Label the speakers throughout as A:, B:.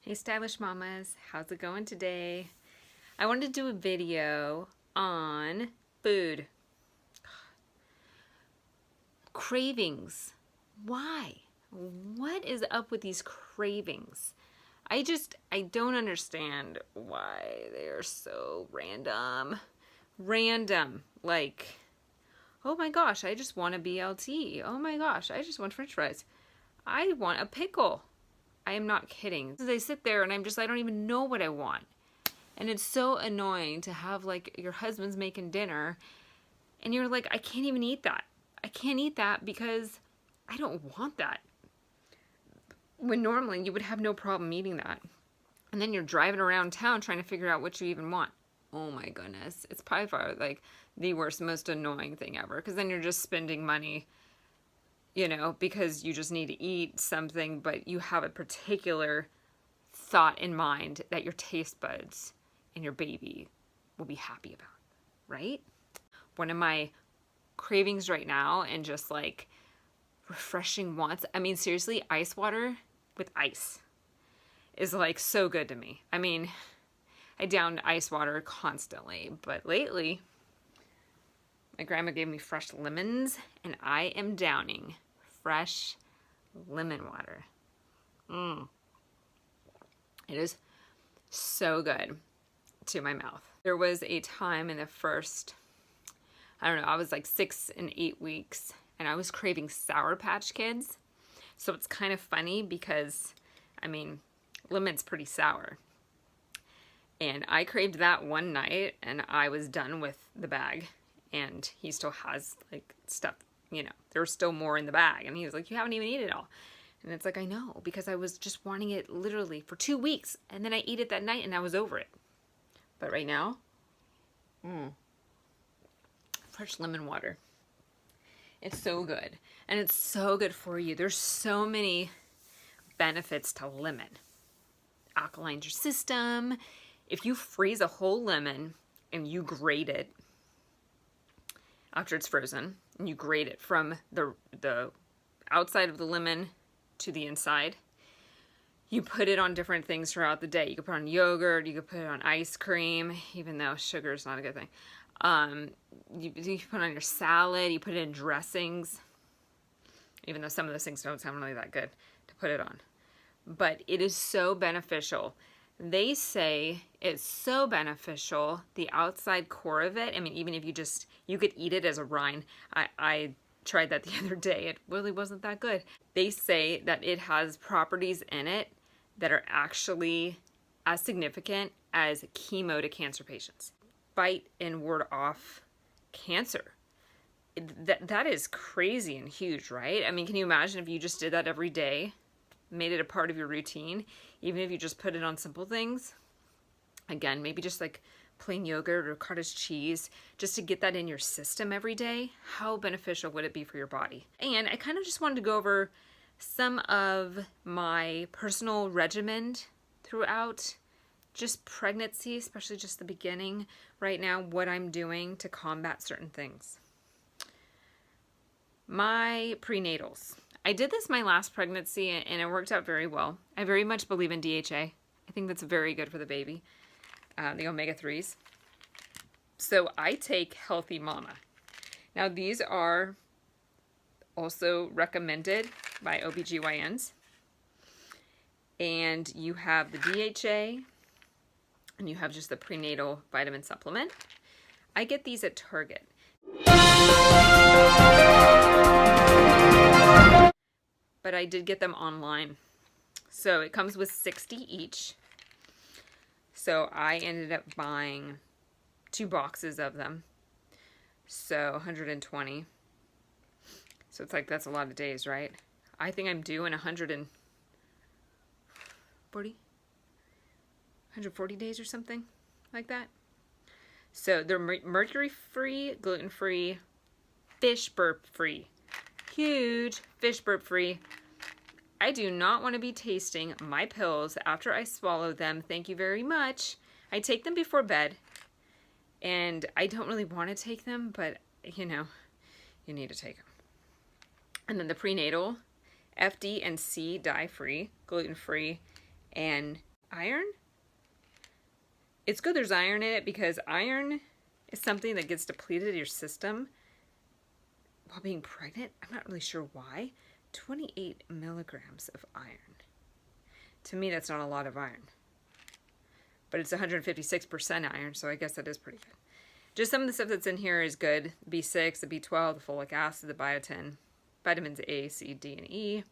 A: Hey Stylish Mamas, how's it going today? I wanted to do a video on food. Cravings. Why? What is up with these cravings? I don't understand why they are so random. Like, oh my gosh, I just want a BLT. Oh my gosh, I just want French fries. I want a pickle. I am not kidding. I sit there and I don't even know what I want. And it's so annoying to have like your husband's making dinner and you're like, I can't even eat that. I can't eat that because I don't want that. When normally you would have no problem eating that. And then you're driving around town trying to figure out what you even want. Oh my goodness. It's probably far like the worst, most annoying thing ever. Because then you're just spending money, you know, because you just need to eat something, but you have a particular thought in mind that your taste buds and your baby will be happy about, right? One of my cravings right now and just like refreshing wants, I mean, seriously, ice water with ice is like so good to me. I mean, I down ice water constantly, but lately my grandma gave me fresh lemons and I am downing fresh lemon water. It is so good to my mouth. There was a time in the first, I don't know, I was like 6 and 8 weeks and I was craving Sour Patch Kids. So it's kind of funny because, I mean, lemon's pretty sour. And I craved that one night and I was done with the bag. And he still has like stuff, you know, there's still more in the bag. And he was like, you haven't even eaten it all. And it's like, I know, because I was just wanting it literally for 2 weeks. And then I ate it that night and I was over it. But right now, fresh lemon water. It's so good. And it's so good for you. There's so many benefits to lemon. Alkalines your system. If you freeze a whole lemon and you grate it after it's frozen, and you grate it from the outside of the lemon to the inside, you put it on different things throughout the day. You could put it on yogurt, you could put it on ice cream, even though sugar is not a good thing. You put it on your salad, you put it in dressings, even though some of those things don't sound really that good to put it on. But it is so beneficial. They say it's so beneficial, the outside core of it. I mean, even if you could eat it as a rind. I tried that the other day. It really wasn't that good. They say that it has properties in it that are actually as significant as chemo to cancer patients. Fight and ward off cancer. That is crazy and huge, right? I mean, can you imagine if you just did that every day? Made it a part of your routine, even if you just put it on simple things. Again, maybe just like plain yogurt or cottage cheese, just to get that in your system every day. How beneficial would it be for your body? And I kind of just wanted to go over some of my personal regimen throughout just pregnancy, especially just the beginning right now, what I'm doing to combat certain things. My prenatals. I did this my last pregnancy and it worked out very well. I very much believe in DHA. I think that's very good for the baby, the omega-3s. So I take Healthy Mama. Now these are also recommended by OBGYNs. And you have the DHA and you have just the prenatal vitamin supplement. I get these at Target. But I did get them online. So it comes with 60 each. So I ended up buying 2 boxes of them. So 120. So it's like, that's a lot of days, right? I think I'm due in 140 days or something like that. So they're mercury-free, gluten-free, fish burp-free. Huge fish burp-free. I do not want to be tasting my pills after I swallow them. Thank you very much. I take them before bed. And I don't really want to take them, but you know, you need to take them. And then the prenatal, FD and C dye-free, gluten-free, and iron. It's good there's iron in it because iron is something that gets depleted in your system while being pregnant. I'm not really sure why. 28 milligrams of iron. To me, that's not a lot of iron. But it's 156% iron, so I guess that is pretty good. Just some of the stuff that's in here is good. B6, the B12, the folic acid, the biotin, vitamins A, C, D, and E.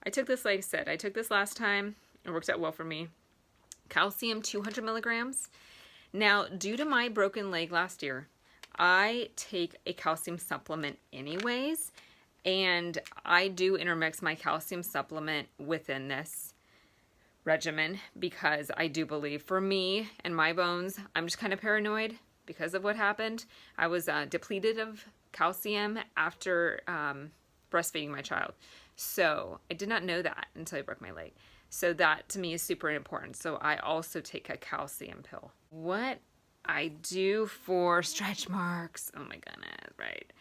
A: I took this, like I said, I took this last time. It works out well for me. Calcium, 200 milligrams. Now, due to my broken leg last year, I take a calcium supplement anyways, and I do intermix my calcium supplement within this regimen because I do believe for me and my bones, I'm just kind of paranoid because of what happened. I was depleted of calcium after breastfeeding my child. So I did not know that until I broke my leg. So that to me is super important. So I also take a calcium pill. What I do for stretch marks, oh my goodness, right?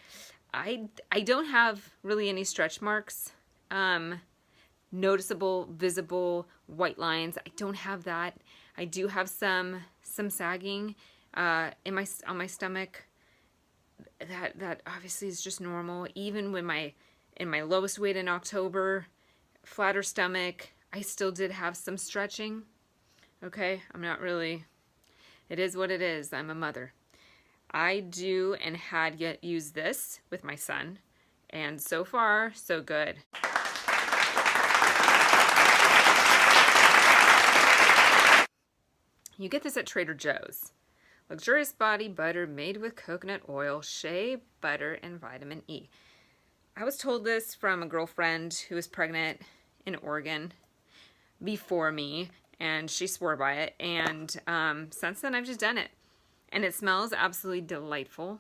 A: I don't have really any stretch marks. Noticeable, visible, white lines. I don't have that. I do have some sagging on my stomach. That obviously is just normal. Even when in my lowest weight in October, flatter stomach, I still did have some stretching. Okay, I'm not really. It is what it is. I'm a mother. I do and had yet used this with my son, and so far so good. You get this at Trader Joe's. Luxurious body butter made with coconut oil, shea butter, and vitamin E. I was told this from a girlfriend who was pregnant in Oregon before me, and she swore by it. And since then, I've just done it. And it smells absolutely delightful.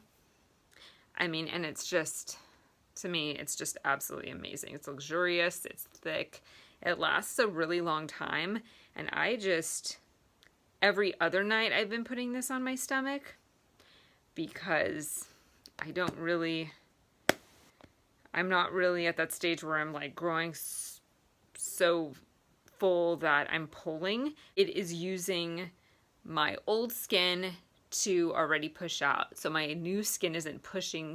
A: I mean, and it's just, to me, it's just absolutely amazing. It's luxurious, it's thick, it lasts a really long time, and I just... every other night I've been putting this on my stomach because I'm not really at that stage where I'm like growing so full that I'm pulling. It is using my old skin to already push out. So my new skin isn't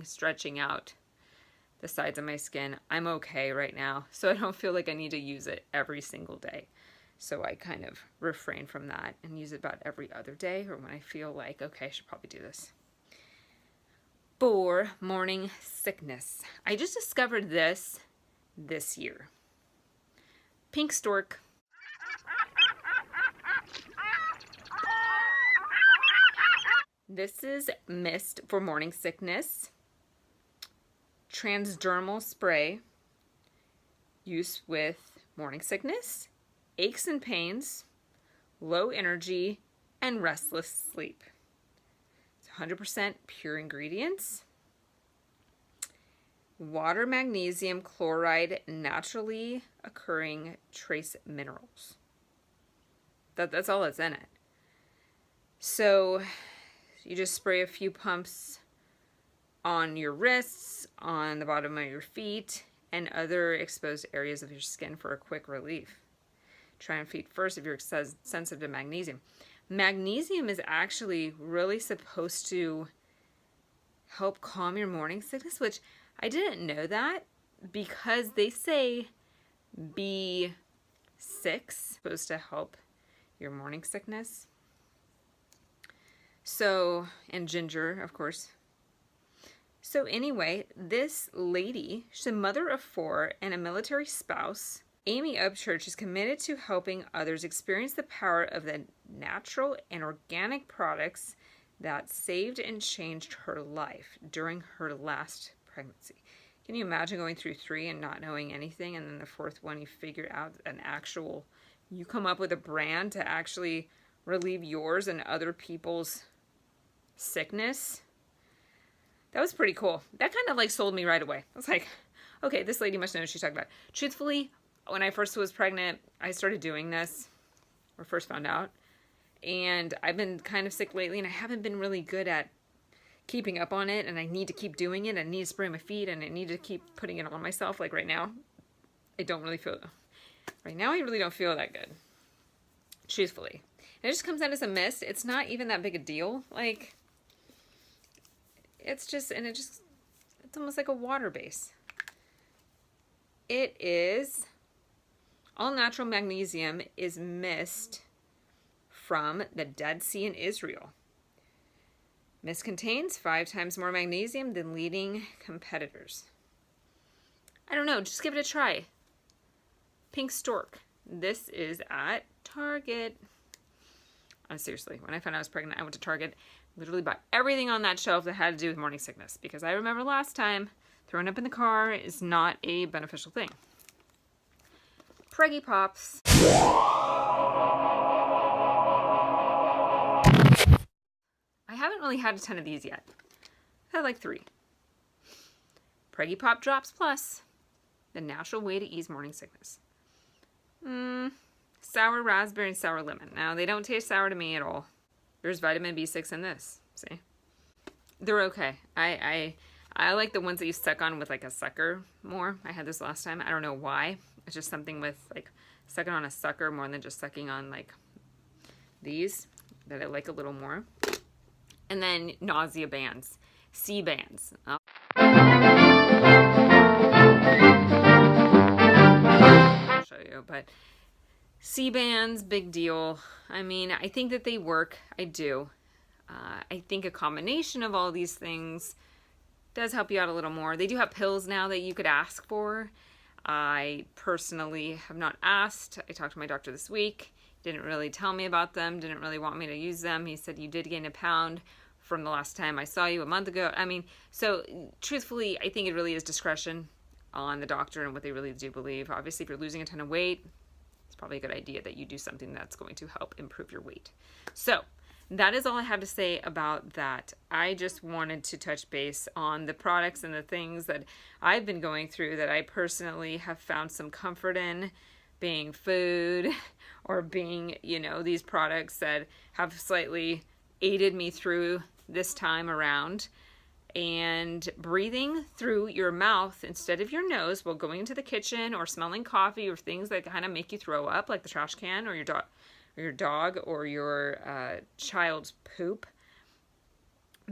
A: stretching out the sides of my skin. I'm okay right now. So I don't feel like I need to use it every single day. So I kind of refrain from that and use it about every other day or when I feel like, okay, I should probably do this. For morning sickness. I just discovered this year. Pink Stork. This is mist for morning sickness. Transdermal spray. Use with morning sickness, aches and pains, low energy, and restless sleep. It's 100% pure ingredients. Water, magnesium, chloride, naturally occurring trace minerals. That's all that's in it. So you just spray a few pumps on your wrists, on the bottom of your feet, and other exposed areas of your skin for a quick relief. Try and feet first if you're sensitive to magnesium. Magnesium is actually really supposed to help calm your morning sickness, which I didn't know that because they say B6 is supposed to help your morning sickness. So, and ginger, of course. So anyway, this lady, she's a mother of 4 and a military spouse. Amy Upchurch is committed to helping others experience the power of the natural and organic products that saved and changed her life during her last pregnancy. Can you imagine going through 3 and not knowing anything, and then the 4th one you figure out you come up with a brand to actually relieve yours and other people's sickness? That was pretty cool. That kind of like sold me right away. I was like, okay, this lady must know what she's talking about. Truthfully, when I first was pregnant, I started doing this, or first found out, and I've been kind of sick lately, and I haven't been really good at keeping up on it, and I need to keep doing it. I need to spray my feet, and I need to keep putting it on myself. Like right now, I really don't feel that good. truthfully. And it just comes out as a mist. It's not even that big a deal. Like, it's just, and it's almost like a water base. It is, all natural magnesium is mist from the Dead Sea in Israel. Mist contains 5 times more magnesium than leading competitors. I don't know, just give it a try. Pink Stork. This is at Target. Seriously, when I found out I was pregnant, I went to Target, literally bought everything on that shelf that had to do with morning sickness, because I remember last time throwing up in the car is not a beneficial thing. Preggy Pops. I haven't really had a ton of these yet. I had like 3. Preggy Pop Drops Plus, the natural way to ease morning sickness. Sour raspberry and sour lemon. Now, they don't taste sour to me at all. There's vitamin B6 in this. See? They're okay. I like the ones that you suck on with like a sucker more. I had this last time. I don't know why. It's just something with like sucking on a sucker more than just sucking on like these that I like a little more. And then Nausea Bands. C Bands. I'll show you, but C Bands, big deal. I mean, I think that they work. I do. I think a combination of all these things does help you out a little more. They do have pills now that you could ask for. I personally have not asked. I talked to my doctor this week. Didn't really tell me about them. Didn't really want me to use them. He said, you did gain a pound from the last time I saw you a month ago. I mean, so truthfully, I think it really is discretion on the doctor and what they really do believe. Obviously, if you're losing a ton of weight, it's probably a good idea that you do something that's going to help improve your weight. So that is all I have to say about that. I just wanted to touch base on the products and the things that I've been going through that I personally have found some comfort in, being food or being, you know, these products that have slightly aided me through this time around. And breathing through your mouth instead of your nose while going into the kitchen, or smelling coffee, or things that kind of make you throw up, like the trash can or your dog or your child's poop.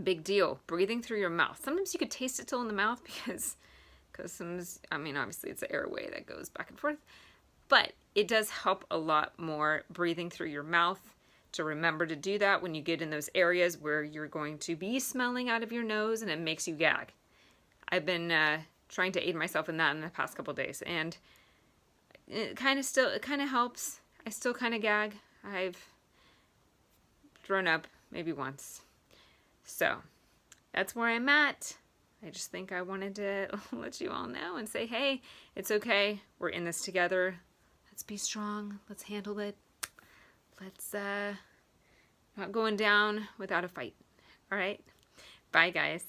A: Big deal. Breathing through your mouth. Sometimes you could taste it still in the mouth because sometimes, I mean, obviously it's the airway that goes back and forth, but it does help a lot more breathing through your mouth. To remember to do that when you get in those areas where you're going to be smelling out of your nose and it makes you gag. I've been trying to aid myself in that in the past couple days, and it kind of helps. I still kind of gag. I've thrown up maybe once. So that's where I'm at. I just think I wanted to let you all know and say, hey, it's okay. We're in this together. Let's be strong. Let's handle it. Let's not going down without a fight. All right. Bye, guys.